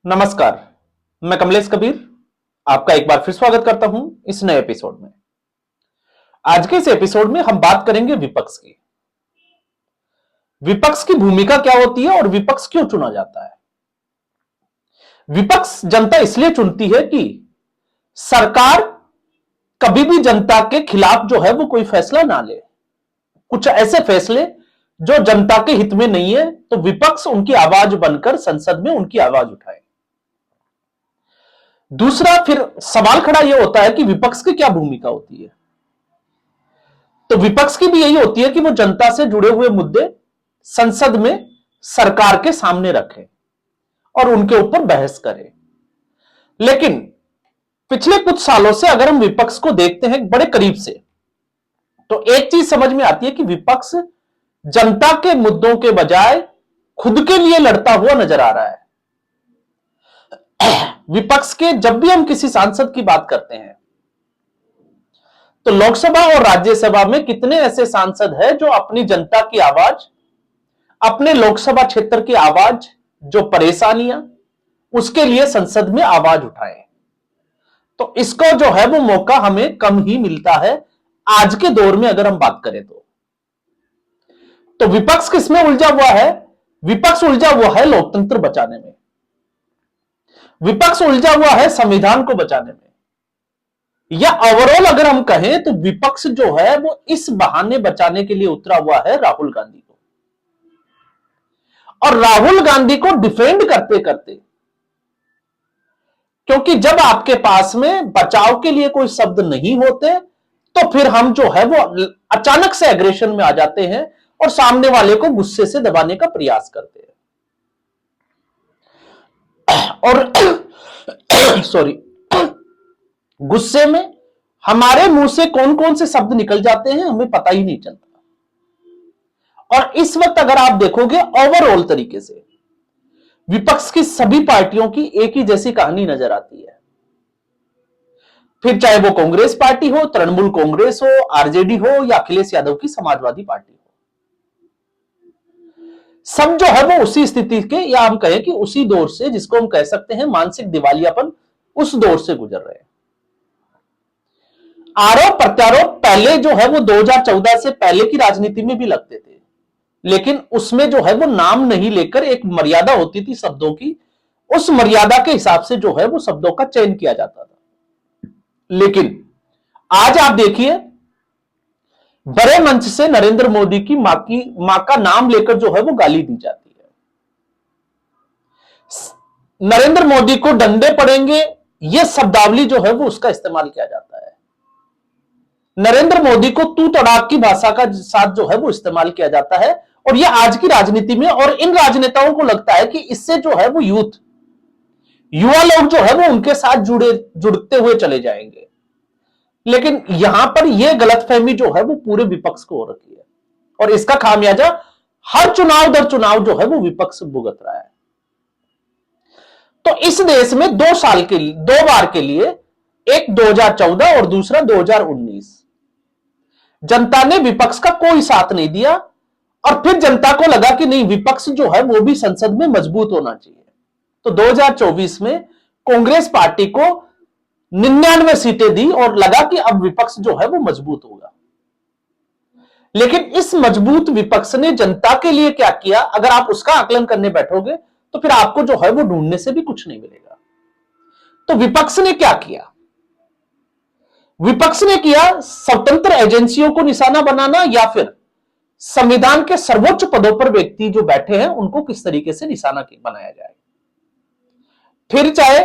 नमस्कार, मैं कमलेश कबीर आपका एक बार फिर स्वागत करता हूं इस नए एपिसोड में। आज के इस एपिसोड में हम बात करेंगे विपक्ष की। विपक्ष की भूमिका क्या होती है और विपक्ष क्यों चुना जाता है। विपक्ष जनता इसलिए चुनती है कि सरकार कभी भी जनता के खिलाफ जो है वो कोई फैसला ना ले। कुछ ऐसे फैसले जो जनता के हित में नहीं है तो विपक्ष उनकी आवाज बनकर संसद में उनकी आवाज उठाए। दूसरा फिर सवाल खड़ा यह होता है कि विपक्ष की क्या भूमिका होती है। तो विपक्ष की भी यही होती है कि वो जनता से जुड़े हुए मुद्दे संसद में सरकार के सामने रखे और उनके ऊपर बहस करे। लेकिन पिछले कुछ सालों से अगर हम विपक्ष को देखते हैं बड़े करीब से तो एक चीज समझ में आती है कि विपक्ष जनता के मुद्दों के बजाय खुद के लिए लड़ता हुआ नजर आ रहा है। विपक्ष के जब भी हम किसी सांसद की बात करते हैं तो लोकसभा और राज्यसभा में कितने ऐसे सांसद हैं जो अपनी जनता की आवाज, अपने लोकसभा क्षेत्र की आवाज, जो परेशानियां उसके लिए संसद में आवाज उठाएं। तो इसको जो है वो मौका हमें कम ही मिलता है आज के दौर में अगर हम बात करें तो विपक्ष किसमें उलझा हुआ है। विपक्ष उलझा हुआ है लोकतंत्र बचाने में, विपक्ष उलझा हुआ है संविधान को बचाने में, या ओवरऑल अगर हम कहें तो विपक्ष जो है वो इस बहाने बचाने के लिए उतरा हुआ है राहुल गांधी को। और राहुल गांधी को डिफेंड करते करते, क्योंकि जब आपके पास में बचाव के लिए कोई शब्द नहीं होते तो फिर हम जो है वो अचानक से एग्रेशन में आ जाते हैं और सामने वाले को गुस्से से दबाने का प्रयास करते हैं। और सॉरी, गुस्से में हमारे मुंह से कौन कौन से शब्द निकल जाते हैं हमें पता ही नहीं चलता। और इस वक्त अगर आप देखोगे ओवरऑल तरीके से विपक्ष की सभी पार्टियों की एक ही जैसी कहानी नजर आती है। फिर चाहे वो कांग्रेस पार्टी हो, तृणमूल कांग्रेस हो, आरजेडी हो या अखिलेश यादव की समाजवादी पार्टी हो, सब जो है वो उसी स्थिति के, या हम कहें कि उसी दौर से, जिसको हम कह सकते हैं मानसिक दिवालियापन, उस दौर से गुजर रहे हैं। आरोप प्रत्यारोप पहले जो है वो 2014 से पहले की राजनीति में भी लगते थे, लेकिन उसमें जो है वो नाम नहीं लेकर एक मर्यादा होती थी शब्दों की, उस मर्यादा के हिसाब से जो है वो शब्दों का चयन किया जाता था। लेकिन आज आप देखिए बड़े मंच से नरेंद्र मोदी की मां का नाम लेकर जो है वो गाली दी जाती है। नरेंद्र मोदी को डंडे पड़ेंगे, यह शब्दावली जो है वो उसका इस्तेमाल किया जाता है। नरेंद्र मोदी को तू तड़ाक की भाषा का साथ जो है वो इस्तेमाल किया जाता है। और यह आज की राजनीति में, और इन राजनेताओं को लगता है कि इससे जो है वो युवा लोग जो है वो उनके साथ जुड़ते हुए चले जाएंगे। लेकिन यहां पर यह गलतफहमी जो है वो पूरे विपक्ष को हो रखी है और इसका खामियाजा हर चुनाव दर चुनाव जो है वो विपक्ष भुगत रहा है। तो इस देश में 2 बार के लिए, एक 2014 और दूसरा 2019, जनता ने विपक्ष का कोई साथ नहीं दिया और फिर जनता को लगा कि नहीं, विपक्ष जो है वो भी संसद में मजबूत होना चाहिए। तो 2024 में कांग्रेस पार्टी को 99 सीटें दी और लगा कि अब विपक्ष जो है वो मजबूत होगा। लेकिन इस मजबूत विपक्ष ने जनता के लिए क्या किया, अगर आप उसका आकलन करने बैठोगे तो फिर आपको जो है वो ढूंढने से भी कुछ नहीं मिलेगा। तो विपक्ष ने क्या किया? विपक्ष ने किया स्वतंत्र एजेंसियों को निशाना बनाना, या फिर संविधान के सर्वोच्च पदों पर व्यक्ति जो बैठे हैं उनको किस तरीके से निशाना बनाया जाए। फिर चाहे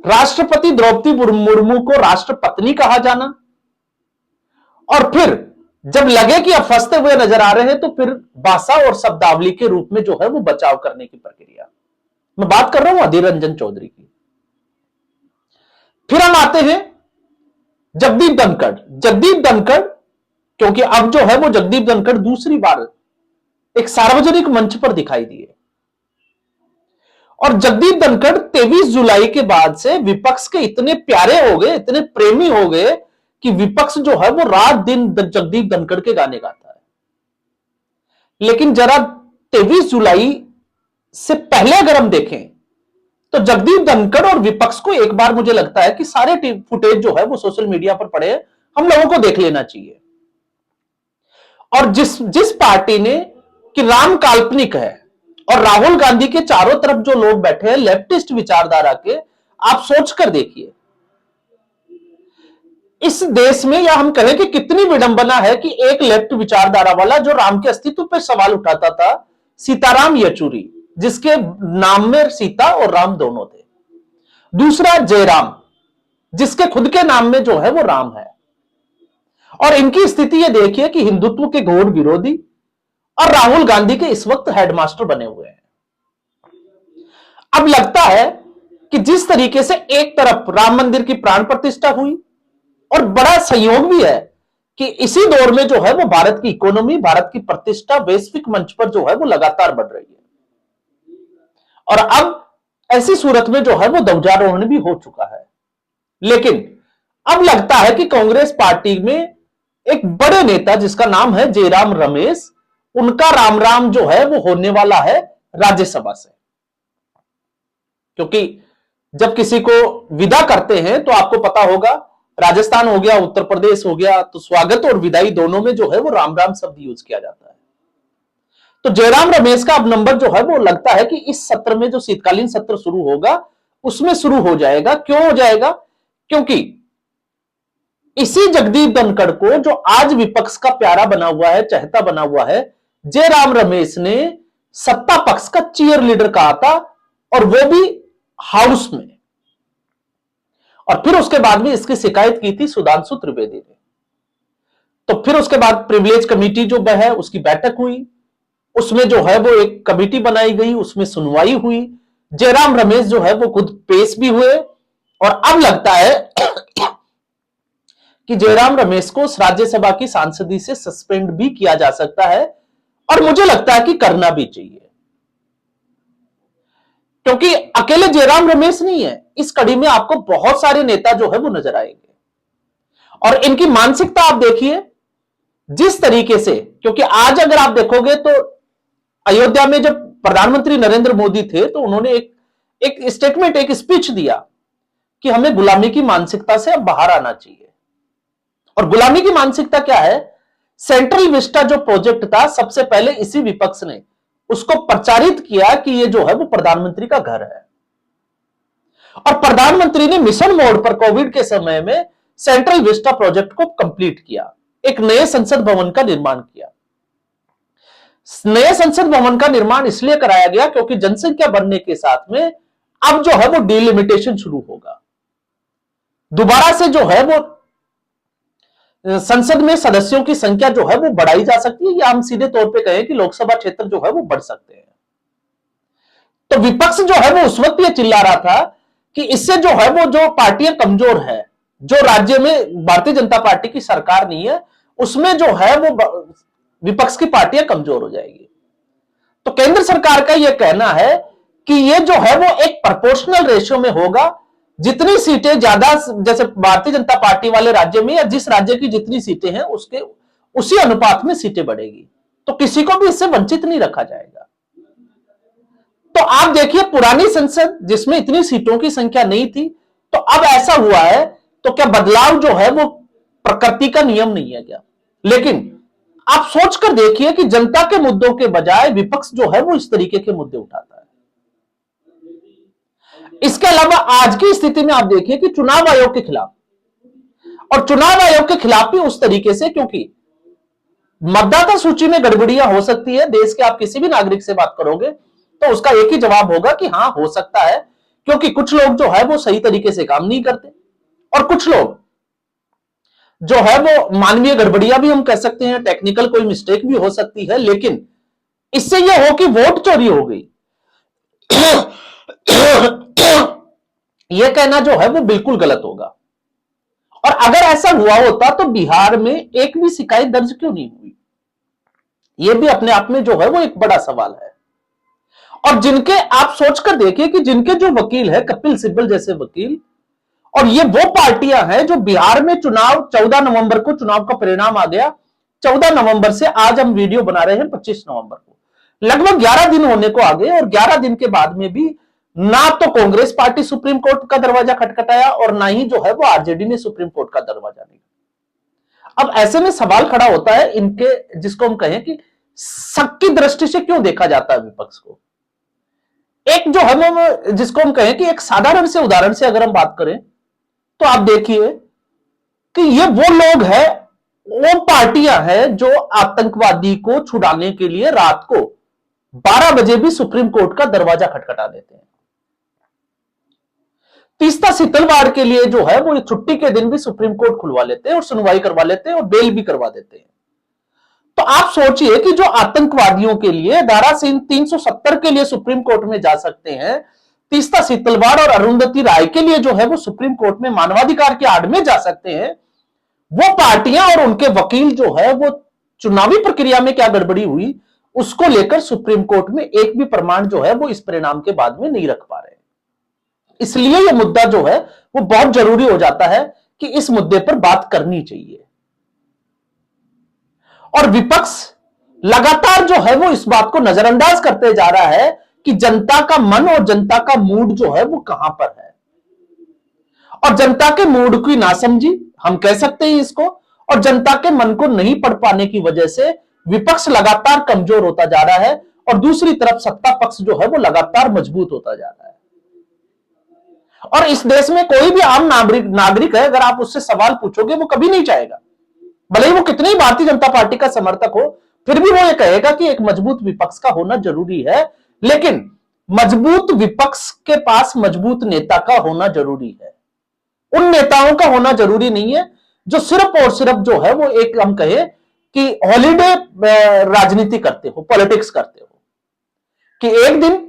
राष्ट्रपति द्रौपदी मुर्मू को राष्ट्रपत्नी कहा जाना, और फिर जब लगे कि अब फंसते हुए नजर आ रहे हैं तो फिर भाषा और शब्दावली के रूप में जो है वो बचाव करने की प्रक्रिया। मैं बात कर रहा हूं अधीर रंजन चौधरी की। फिर हम आते हैं जगदीप धनखड़, क्योंकि अब जो है वो जगदीप धनखड़ दूसरी बार एक सार्वजनिक मंच पर दिखाई दिए। और जगदीप धनखड़ 23 जुलाई के बाद से विपक्ष के इतने प्यारे हो गए, इतने प्रेमी हो गए कि विपक्ष जो है वो रात दिन जगदीप धनखड़ के गाने गाता है। लेकिन जरा 23 जुलाई से पहले अगर हम देखें तो जगदीप धनखड़ और विपक्ष को एक बार मुझे लगता है कि सारे फुटेज जो है वो सोशल मीडिया पर पड़े हैं, हम लोगों को देख लेना चाहिए। और जिस जिस पार्टी ने कि राम काल्पनिक है और राहुल गांधी के चारों तरफ जो लोग बैठे हैं लेफ्टिस्ट विचारधारा के, आप सोच कर देखिए इस देश में, या हम कहें कि कितनी विडंबना है कि एक लेफ्ट विचारधारा वाला जो राम के अस्तित्व पर सवाल उठाता था, सीताराम येचुरी, जिसके नाम में सीता और राम दोनों थे। दूसरा जयराम, जिसके खुद के नाम में जो है वो राम है। और इनकी स्थिति ये देखिए कि हिंदुत्व के घोर विरोधी और राहुल गांधी के इस वक्त हेडमास्टर बने हुए हैं। अब लगता है कि जिस तरीके से एक तरफ राम मंदिर की प्राण प्रतिष्ठा हुई और बड़ा संयोग भी है कि इसी दौर में जो है वो भारत की इकोनॉमी, भारत की प्रतिष्ठा वैश्विक मंच पर जो है वो लगातार बढ़ रही है। और अब ऐसी सूरत में जो है वो ध्वजारोहण भी हो चुका है। लेकिन अब लगता है कि कांग्रेस पार्टी में एक बड़े नेता जिसका नाम है जयराम रमेश, उनका राम राम जो है वो होने वाला है राज्यसभा से। क्योंकि जब किसी को विदा करते हैं तो आपको पता होगा, राजस्थान हो गया, उत्तर प्रदेश हो गया, तो स्वागत और विदाई दोनों में जो है वो राम राम शब्द यूज किया जाता है। तो जयराम रमेश का अब नंबर जो है वो लगता है कि इस सत्र में जो शीतकालीन सत्र शुरू होगा उसमें शुरू हो जाएगा। क्यों हो जाएगा? क्योंकि इसी जगदीप धनखड़ को, जो आज विपक्ष का प्यारा बना हुआ है, चहेता बना हुआ है, जयराम रमेश ने सत्ता पक्ष का चीयर लीडर कहा था, और वो भी हाउस में। और फिर उसके बाद में इसकी शिकायत की थी सुधांशु त्रिवेदी ने। तो फिर उसके बाद प्रिविलेज कमेटी जो है उसकी बैठक हुई, उसमें जो है वो एक कमेटी बनाई गई, उसमें सुनवाई हुई, जयराम रमेश जो है वो खुद पेश भी हुए। और अब लगता है कि जयराम रमेश को राज्यसभा की सांसदी से सस्पेंड भी किया जा सकता है, और मुझे लगता है कि करना भी चाहिए। क्योंकि अकेले जयराम रमेश नहीं है, इस कड़ी में आपको बहुत सारे नेता जो है वो नजर आएंगे। और इनकी मानसिकता आप देखिए जिस तरीके से, क्योंकि आज अगर आप देखोगे तो अयोध्या में जब प्रधानमंत्री नरेंद्र मोदी थे तो उन्होंने एक स्टेटमेंट, एक स्पीच दिया कि हमें गुलामी की मानसिकता से अब बाहर आना चाहिए। और गुलामी की मानसिकता क्या है? सेंट्रल विस्टा जो प्रोजेक्ट था, सबसे पहले इसी विपक्ष ने उसको प्रचारित किया कि ये जो है वो प्रधानमंत्री का घर है। और प्रधानमंत्री ने मिशन मोड पर कोविड के समय में सेंट्रल विस्टा प्रोजेक्ट को कंप्लीट किया, एक नए संसद भवन का निर्माण किया। नए संसद भवन का निर्माण इसलिए कराया गया क्योंकि जनसंख्या बढ़ने के साथ में अब जो है वो डिलिमिटेशन शुरू होगा। दोबारा से जो है वो संसद में सदस्यों की संख्या जो है वो बढ़ाई जा सकती है, या हम सीधे तौर पे कहें कि लोकसभा क्षेत्र जो है वो बढ़ सकते हैं। तो विपक्ष जो है वो उस वक्त ये चिल्ला रहा था कि इससे जो है वो जो पार्टियां कमजोर है, जो राज्य में भारतीय जनता पार्टी की सरकार नहीं है, उसमें जो है वो विपक्ष की पार्टियां कमजोर हो जाएगी। तो केंद्र सरकार का यह कहना है कि यह जो है वो एक प्रोपोर्शनल रेशियो में होगा, जितनी सीटें ज्यादा, जैसे भारतीय जनता पार्टी वाले राज्य में, या जिस राज्य की जितनी सीटें हैं उसके उसी अनुपात में सीटें बढ़ेगी। तो किसी को भी इससे वंचित नहीं रखा जाएगा। तो आप देखिए, पुरानी संसद जिसमें इतनी सीटों की संख्या नहीं थी, तो अब ऐसा हुआ है, तो क्या बदलाव जो है वो प्रकृति का नियम नहीं है क्या? लेकिन आप सोचकर देखिए कि जनता के मुद्दों के बजाय विपक्ष जो है वो इस तरीके के मुद्दे उठाता है। इसके अलावा आज की स्थिति में आप देखिए कि चुनाव आयोग के खिलाफ, और चुनाव आयोग के खिलाफ भी उस तरीके से, क्योंकि मतदाता सूची में गड़बड़ियां हो सकती है। देश के आप किसी भी नागरिक से बात करोगे तो उसका एक ही जवाब होगा कि हां हो सकता है, क्योंकि कुछ लोग जो है वो सही तरीके से काम नहीं करते, और कुछ लोग जो है वो मानवीय गड़बड़ियां भी हम कह सकते हैं, टेक्निकल कोई मिस्टेक भी हो सकती है। लेकिन इससे यह हो कि वोट चोरी हो गई, यह कहना जो है वो बिल्कुल गलत होगा। और अगर ऐसा हुआ होता तो बिहार में एक भी शिकायत दर्ज क्यों नहीं हुई? यह भी अपने आप में जो है वो एक बड़ा सवाल है। और जिनके, आप सोचकर देखिए कि जिनके जो वकील है, कपिल सिब्बल जैसे वकील, और ये वो पार्टियां हैं जो बिहार में चुनाव 14 नवंबर को चुनाव का परिणाम आ गया, 14 नवंबर से आज हम वीडियो बना रहे हैं 25 नवंबर को, लगभग 11 दिन होने को आ गए, और 11 दिन के बाद में भी ना तो कांग्रेस पार्टी सुप्रीम कोर्ट का दरवाजा खटखटाया और ना ही जो है वो आरजेडी ने सुप्रीम कोर्ट का दरवाजा नहीं। अब ऐसे में सवाल खड़ा होता है इनके, जिसको हम कहें कि शक की दृष्टि से क्यों देखा जाता है विपक्ष को। एक जो हम जिसको हम कहें कि एक साधारण से उदाहरण से अगर हम बात करें तो आप देखिए कि ये वो लोग हैं, वो पार्टियां हैं जो आतंकवादी को छुड़ाने के लिए रात को 12 बजे भी सुप्रीम कोर्ट का दरवाजा खटखटा देते हैं। तीस्ता शीतलवाड़ के लिए जो है वो छुट्टी के दिन भी सुप्रीम कोर्ट खुलवा लेते हैं और सुनवाई करवा लेते हैं और बेल भी करवा देते हैं। तो आप सोचिए कि जो आतंकवादियों के लिए धारा 370 के लिए सुप्रीम कोर्ट में जा सकते हैं, तीस्ता शीतलवाड़ और अरुंधति राय के लिए जो है वो सुप्रीम कोर्ट में मानवाधिकार की आड़ में जा सकते हैं, वो पार्टियां और उनके वकील जो है वो चुनावी प्रक्रिया में क्या गड़बड़ी हुई उसको लेकर सुप्रीम कोर्ट में एक भी प्रमाण जो है वो इस परिणाम के बाद में नहीं रख पा रहे। इसलिए यह मुद्दा जो है वो बहुत जरूरी हो जाता है कि इस मुद्दे पर बात करनी चाहिए। और विपक्ष लगातार जो है वो इस बात को नजरअंदाज करते जा रहा है कि जनता का मन और जनता का मूड जो है वो कहां पर है, और जनता के मूड की नासमझी हम कह सकते हैं इसको, और जनता के मन को नहीं पढ़ पाने की वजह से विपक्ष लगातार कमजोर होता जा रहा है और दूसरी तरफ सत्ता पक्ष जो है वो लगातार मजबूत होता जा रहा है। और इस देश में कोई भी आम नागरिक है, अगर आप उससे सवाल पूछोगे वो कभी नहीं चाहेगा, भले ही वो कितनी भारतीय जनता पार्टी का समर्थक हो, फिर भी वो ये कहेगा कि एक मजबूत विपक्ष का होना जरूरी है। लेकिन मजबूत विपक्ष के पास मजबूत नेता का होना जरूरी है। उन नेताओं का होना जरूरी नहीं है जो सिर्फ और सिर्फ जो है वो एक हम कहे कि हॉलीडे राजनीति करते हो, पॉलिटिक्स करते हो, कि एक दिन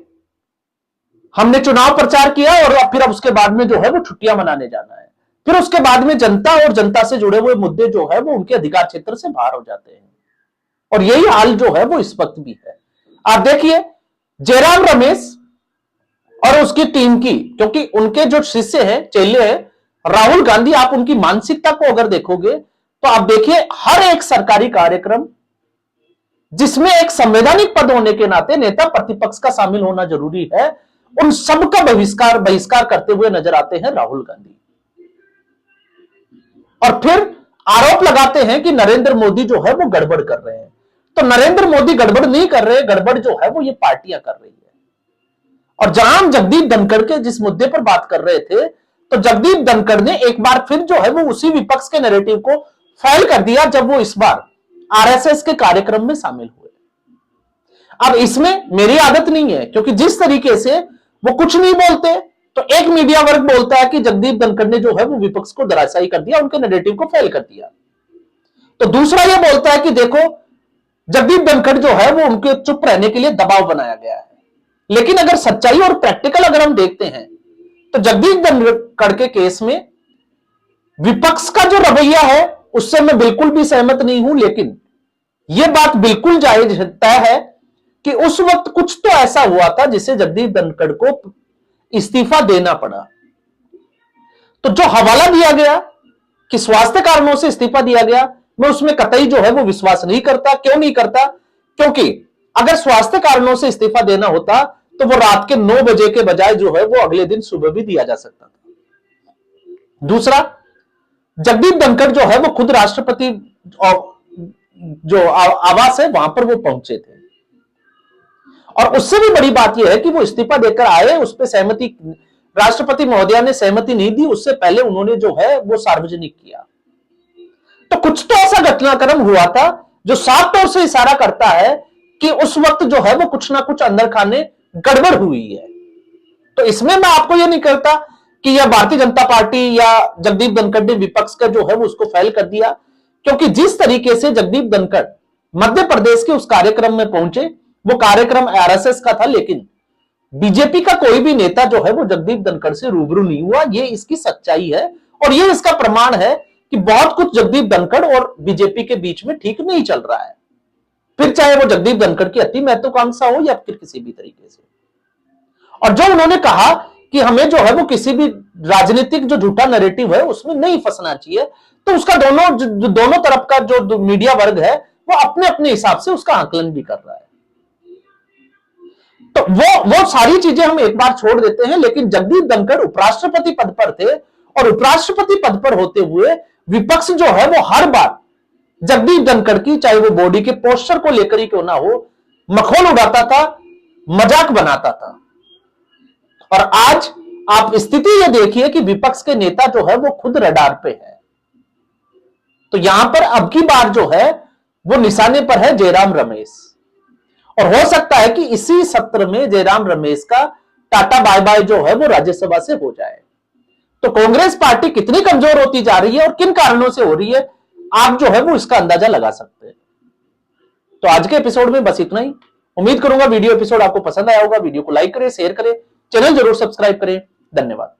हमने चुनाव प्रचार किया और फिर अब उसके बाद में जो है वो छुट्टियां मनाने जाना है, फिर उसके बाद में जनता और जनता से जुड़े हुए मुद्दे जो है वो उनके अधिकार क्षेत्र से बाहर हो जाते हैं। और यही हाल जो है वो इस वक्त भी है। आप देखिए जयराम रमेश और उसकी टीम की, क्योंकि उनके जो शिष्य हैं, चेले हैं, राहुल गांधी, आप उनकी मानसिकता को अगर देखोगे तो आप देखिए हर एक सरकारी कार्यक्रम जिसमें एक संवैधानिक पद होने के नाते नेता प्रतिपक्ष का शामिल होना जरूरी है, उन सबका बहिष्कार करते हुए नजर आते हैं राहुल गांधी। और फिर आरोप लगाते हैं कि नरेंद्र मोदी जो है वो गड़बड़ कर रहे हैं। तो नरेंद्र मोदी गड़बड़ नहीं कर रहे, गड़बड़ जो है वो ये पार्टियां कर रही है। और जहां हम जगदीप धनखड़ के जिस मुद्दे पर बात कर रहे थे, तो जगदीप धनखड़ ने एक बार फिर जो है वो उसी विपक्ष के नैरेटिव को फेल कर दिया जब वो इस बार आरएसएस के कार्यक्रम में शामिल हुए। अब इसमें मेरी आदत नहीं है, क्योंकि जिस तरीके से वो कुछ नहीं बोलते तो एक मीडिया वर्ग बोलता है कि जगदीप धनखड़ ने जो है वो विपक्ष को धराशायी कर दिया, उनके नैरेटिव को फेल कर दिया। तो दूसरा ये बोलता है कि देखो जगदीप धनखड़ जो है वो उनके चुप रहने के लिए दबाव बनाया गया है। लेकिन अगर सच्चाई और प्रैक्टिकल अगर हम देखते हैं तो जगदीप धनखड़ के केस में विपक्ष का जो रवैया है उससे मैं बिल्कुल भी सहमत नहीं हूं। लेकिन यह बात बिल्कुल जायज तय है कि उस वक्त कुछ तो ऐसा हुआ था जिसे जगदीप धनखड़ को इस्तीफा देना पड़ा। तो जो हवाला दिया गया कि स्वास्थ्य कारणों से इस्तीफा दिया गया, मैं उसमें कतई जो है वो विश्वास नहीं करता। क्यों नहीं करता? क्योंकि अगर स्वास्थ्य कारणों से इस्तीफा देना होता तो वो रात के 9 बजे के बजाय जो है वो अगले दिन सुबह भी दिया जा सकता था। दूसरा, जगदीप धनखड़ जो है वो खुद राष्ट्रपति जो आवास है वहां पर वो पहुंचे थे, और उससे भी बड़ी बात यह है कि वो इस्तीफा देकर आए, उस पर सहमति राष्ट्रपति महोदया ने सहमति नहीं दी, उससे पहले उन्होंने जो है वो सार्वजनिक किया। तो कुछ तो ऐसा घटनाक्रम हुआ था जो साफ तौर से इशारा करता है कि उस वक्त जो है वो कुछ ना कुछ अंदर खाने गड़बड़ हुई है। तो इसमें मैं आपको यह नहीं कहता कि यह भारतीय जनता पार्टी या जगदीप धनखड़ ने विपक्ष का जो है वो उसको फेल कर दिया, क्योंकि जिस तरीके से जगदीप धनखड़ मध्य प्रदेश के उस कार्यक्रम में पहुंचे, वो कार्यक्रम आरएसएस का था, लेकिन बीजेपी का कोई भी नेता जो है वो जगदीप धनखड़ से रूबरू नहीं हुआ। ये इसकी सच्चाई है और ये इसका प्रमाण है कि बहुत कुछ जगदीप धनखड़ और बीजेपी के बीच में ठीक नहीं चल रहा है, फिर चाहे वो जगदीप धनखड़ की अति महत्वाकांक्षा हो या फिर किसी भी तरीके से। और जो उन्होंने कहा कि हमें जो है वो किसी भी राजनीतिक जो झूठा नैरेटिव है उसमें नहीं फंसना चाहिए, तो उसका दोनों तरफ का जो मीडिया वर्ग है वो अपने अपने हिसाब से उसका आकलन भी कर रहा है। तो वो सारी चीजें हम एक बार छोड़ देते हैं, लेकिन जगदीप धनखड़ उपराष्ट्रपति पद पर थे और उपराष्ट्रपति पद पर होते हुए विपक्ष जो है वो हर बार जगदीप धनखड़ की, चाहे वो बॉडी के पोस्चर को लेकर ही क्यों ना हो, मखौल उड़ाता था, मजाक बनाता था। और आज आप स्थिति ये देखिए कि विपक्ष के नेता जो है वो खुद रडार पे है। तो यहां पर अब की बार जो है वो निशाने पर है जयराम रमेश, और हो सकता है कि इसी सत्र में जयराम रमेश का टाटा बाय बाय जो है वो राज्यसभा से हो जाए। तो कांग्रेस पार्टी कितनी कमजोर होती जा रही है और किन कारणों से हो रही है, आप जो है वो इसका अंदाजा लगा सकते हैं। तो आज के एपिसोड में बस इतना ही। उम्मीद करूंगा वीडियो एपिसोड आपको पसंद आया होगा। वीडियो को लाइक करें, शेयर करें, चैनल जरूर सब्सक्राइब करें। धन्यवाद।